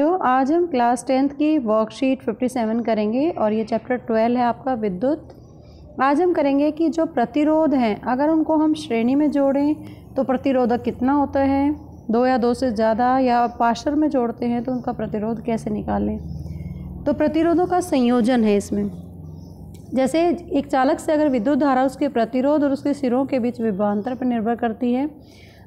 जो आज हम क्लास 10th की वर्कशीट 57 करेंगे और ये चैप्टर 12 है आपका विद्युत। आज हम करेंगे कि जो प्रतिरोध हैं अगर उनको हम श्रेणी में जोड़ें तो प्रतिरोधक कितना होता है, दो या दो से ज़्यादा, या पाशर में जोड़ते हैं तो उनका प्रतिरोध कैसे निकालें। तो प्रतिरोधों का संयोजन है इसमें। जैसे एक चालक से अगर विद्युत धारा उसके प्रतिरोध और उसके सिरों के बीच विभवांतर पर निर्भर करती है,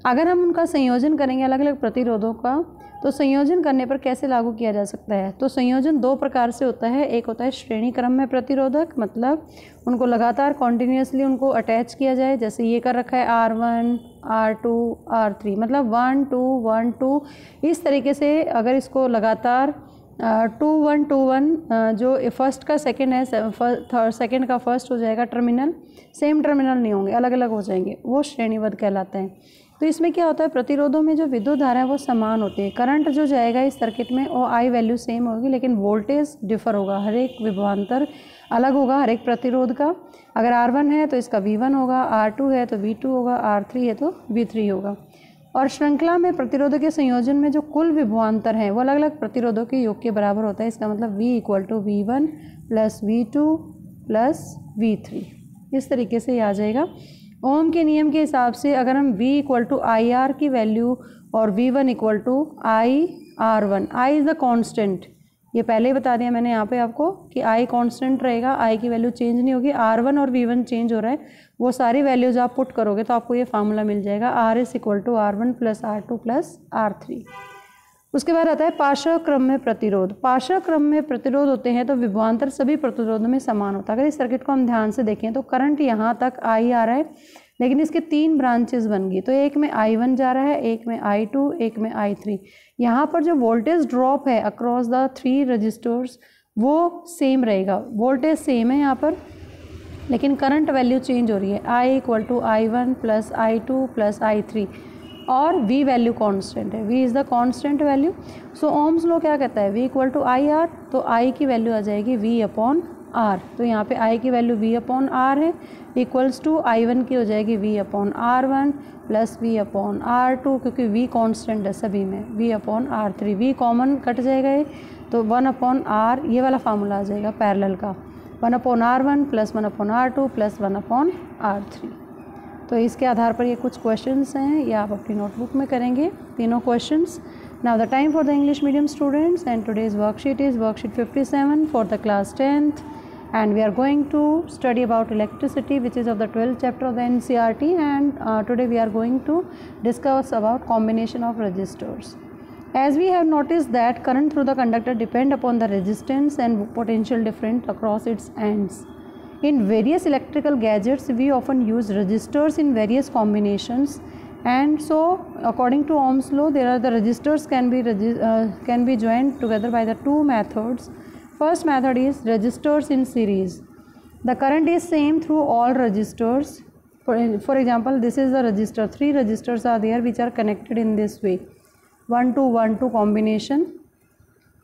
अगर हम उनका संयोजन करेंगे अलग अलग प्रतिरोधों का, तो संयोजन करने पर कैसे लागू किया जा सकता है। तो संयोजन दो प्रकार से होता है। एक होता है श्रेणी क्रम में प्रतिरोधक, मतलब उनको लगातार कॉन्टिन्यूसली उनको अटैच किया जाए, जैसे ये कर रखा है R1, R2, R3, मतलब 1 2 1 2, इस तरीके से अगर इसको लगातार 2 1 2 1, जो फर्स्ट का सेकंड है, सेकंड का फर्स्ट हो जाएगा टर्मिनल, सेम टर्मिनल नहीं होंगे, अलग अलग हो जाएंगे, वो श्रेणीबद्ध कहलाते हैं। तो इसमें क्या होता है, प्रतिरोधों में जो विद्युत धारा है वो समान होती है। करंट जो जाएगा इस सर्किट में वो आई वैल्यू सेम होगी, लेकिन वोल्टेज डिफर होगा, हर एक विभवांतर अलग होगा हर एक प्रतिरोध का। अगर R1 है तो इसका V1 होगा, R2 है तो V2 होगा, R3 है तो V3 होगा। और श्रृंखला में प्रतिरोधों के संयोजन में जो कुल विभवांतर है वो अलग अलग प्रतिरोधों के योग के बराबर होता है। इसका मतलब V = V1 + V2 + V3, इस तरीके से ये आ जाएगा। ओम के नियम के हिसाब से अगर हम V = IR की वैल्यू और V1 = IR1, I is the constant, ये पहले ही बता दिया मैंने यहाँ पे आपको कि I कांस्टेंट रहेगा, I की वैल्यू चेंज नहीं होगी। R1 और V1 चेंज हो रहा है, वो सारी वैल्यूज आप पुट करोगे तो आपको ये फार्मूला मिल जाएगा, R = R1 + R2 + R3। उसके बाद आता है पाशर क्रम में प्रतिरोध। पाशर क्रम में प्रतिरोध होते हैं तो विभवांतर सभी प्रतिरोधों में समान होता है। अगर इस सर्किट को हम ध्यान से देखें तो करंट यहाँ तक I आ रहा है, लेकिन इसके 3 ब्रांचेस बन गई। तो एक में I1 जा रहा है, एक में I2, एक में I3। यहाँ पर जो वोल्टेज ड्रॉप है अक्रॉस द 3 रजिस्टर्स वो सेम रहेगा, वोल्टेज सेम है यहाँ पर, लेकिन करंट वैल्यू चेंज हो रही है। I = I1 + I2 + I3 और V वैल्यू कांस्टेंट है, V is the constant value. So Ohm's law क्या कहता है, V = IR, तो I की वैल्यू आ जाएगी V/R। तो यहाँ पे I की वैल्यू V/R है, इक्वल्स टू I1 की हो जाएगी V/R1 + V/R2, क्योंकि V कांस्टेंट है सभी में, V/R3। V कॉमन कट जाएगा ये, तो 1/R, ये वाला फार्मूला आ जाएगा पैरेलल का, 1/R1 + 1/R2 + 1/R3। तो इसके आधार पर ये कुछ क्वेश्चंस हैं, ये आप अपनी नोटबुक में करेंगे तीनों questions. Now the time for the English medium students and today's worksheet is worksheet 57 for the class 10th, and we are going to study about electricity, which is of the 12th chapter of the NCERT, and today we are going to discuss about combination of resistors. As we have noticed that current through the conductor depend upon the resistance and potential different across its ends. In various electrical gadgets we often use resistors in various combinations, and so according to Ohm's law there are the resistors can be joined together by the two methods. First method is resistors in series. The current is same through all resistors. For example, this is the resistor, 3 resistors are there which are connected in this way, 1 2 1 2 combination.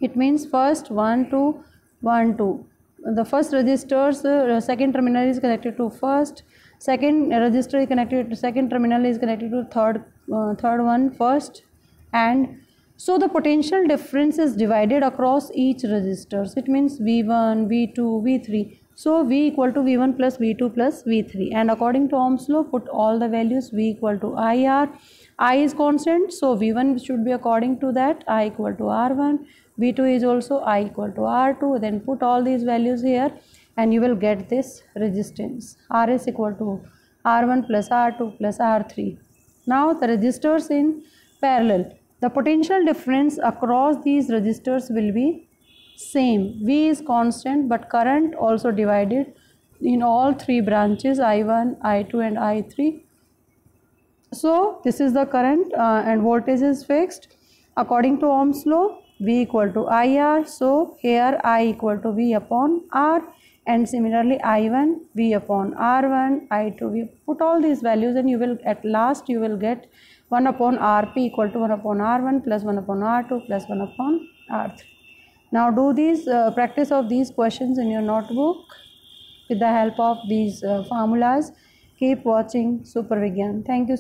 It means first 1 2 1 2, the first resistors second terminal is connected to first, second resistor is connected to second terminal is connected to third one first, and so the potential difference is divided across each resistors. It means V1, V2, V3. So V = V1 + V2 + V3, and according to Ohm's law put all the values. V = IR, I is constant, so V1 should be according to that, I = R1, V2 is also I = R2. Then put all these values here and you will get this resistance, RS = R1 + R2 + R3. Now the resistors in parallel, the potential difference across these resistors will be same. V is constant, but current also divided in all 3 branches, I1, I2 and I3. So this is the current and voltage is fixed according to Ohm's law. V = IR, so here I = V/R, and similarly I1 V/R1, I2 V. Put all these values and you will at last you will get 1/Rp = 1/R1 + 1/R2 + 1/R3. Now do these practice of these questions in your notebook with the help of these formulas. Keep watching Super Vigyan. Thank you.